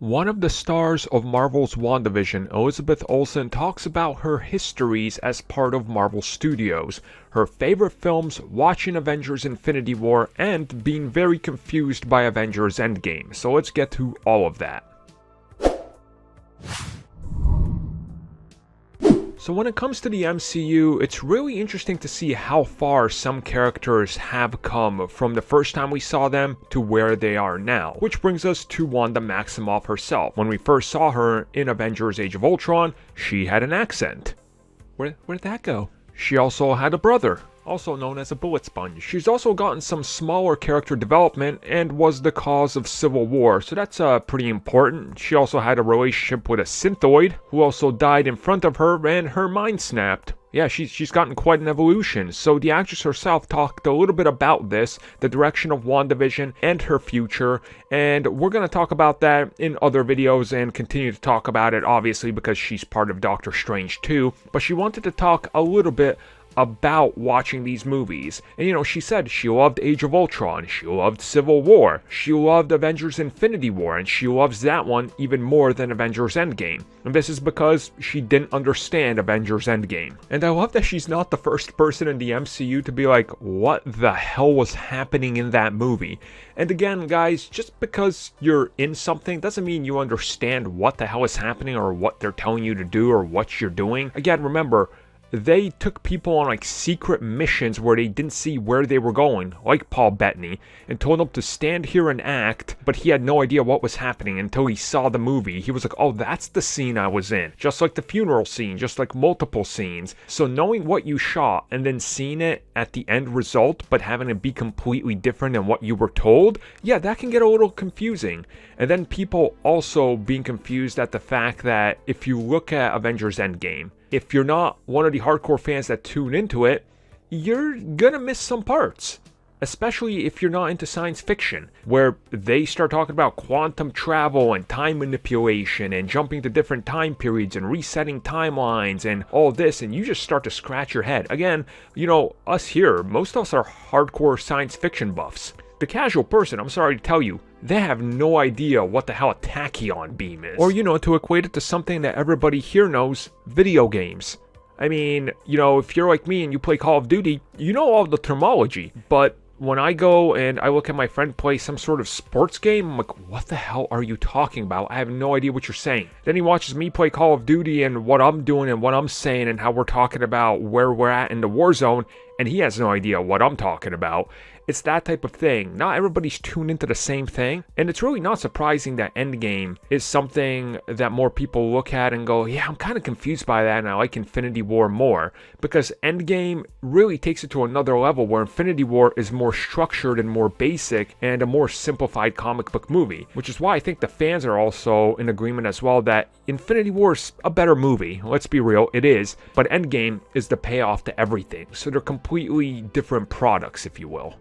One of the stars of Marvel's WandaVision, Elizabeth Olsen, talks about her histories as part of Marvel Studios, her favorite films, watching Avengers Infinity War, and being very confused by Avengers Endgame. So let's get to all of that. So when it comes to the MCU, it's really interesting to see how far some characters have come from the first time we saw them to where they are now. Which brings us to Wanda Maximoff herself. When we first saw her in Avengers Age of Ultron, she had an accent. Where'd that go? She also had a brother, also known as a bullet sponge. She's also gotten some smaller character development and was the cause of Civil War, so that's pretty important. She also had a relationship with a synthoid, who also died in front of her and her mind snapped. Yeah, she's gotten quite an evolution. So the actress herself talked a little bit about this, the direction of WandaVision and her future, and we're going to talk about that in other videos and continue to talk about it, obviously, because she's part of Doctor Strange too. But she wanted to talk a little bit about watching these movies. And she said she loved Age of Ultron, she loved Civil War, she loved Avengers Infinity War, and she loves that one even more than Avengers Endgame. And this is because she didn't understand Avengers Endgame. And I love that she's not the first person in the MCU to be like, what the hell was happening in that movie? And again, guys, just because you're in something doesn't mean you understand what the hell is happening or what they're telling you to do or what you're doing. Again, remember, they took people on secret missions where they didn't see where they were going, like Paul Bettany, and told them to stand here and act, but he had no idea what was happening until he saw the movie. He was like, oh, that's the scene I was in. Just like the funeral scene, just like multiple scenes. So knowing what you shot and then seeing it at the end result, but having it be completely different than what you were told, yeah, that can get a little confusing. And then people also being confused at the fact that if you look at Avengers Endgame, if you're not one of the hardcore fans that tune into it, you're gonna miss some parts. Especially if you're not into science fiction, where they start talking about quantum travel and time manipulation and jumping to different time periods and resetting timelines and all this, and you just start to scratch your head. Again, us here, most of us are hardcore science fiction buffs. The casual person, I'm sorry to tell you, they have no idea what the hell a tachyon beam is. Or, to equate it to something that everybody here knows, video games. I mean, if you're like me and you play Call of Duty, you know all the terminology. But when I go and I look at my friend play some sort of sports game, I'm like, what the hell are you talking about? I have no idea what you're saying. Then he watches me play Call of Duty and what I'm doing and what I'm saying and how we're talking about where we're at in the war zone, and he has no idea what I'm talking about. It's that type of thing. Not everybody's tuned into the same thing. And it's really not surprising that Endgame is something that more people look at and go, yeah, I'm kind of confused by that and I like Infinity War more. Because Endgame really takes it to another level where Infinity War is more structured and more basic and a more simplified comic book movie. Which is why I think the fans are also in agreement as well that Infinity War is a better movie. Let's be real, it is. But Endgame is the payoff to everything. So they're completely different products, if you will.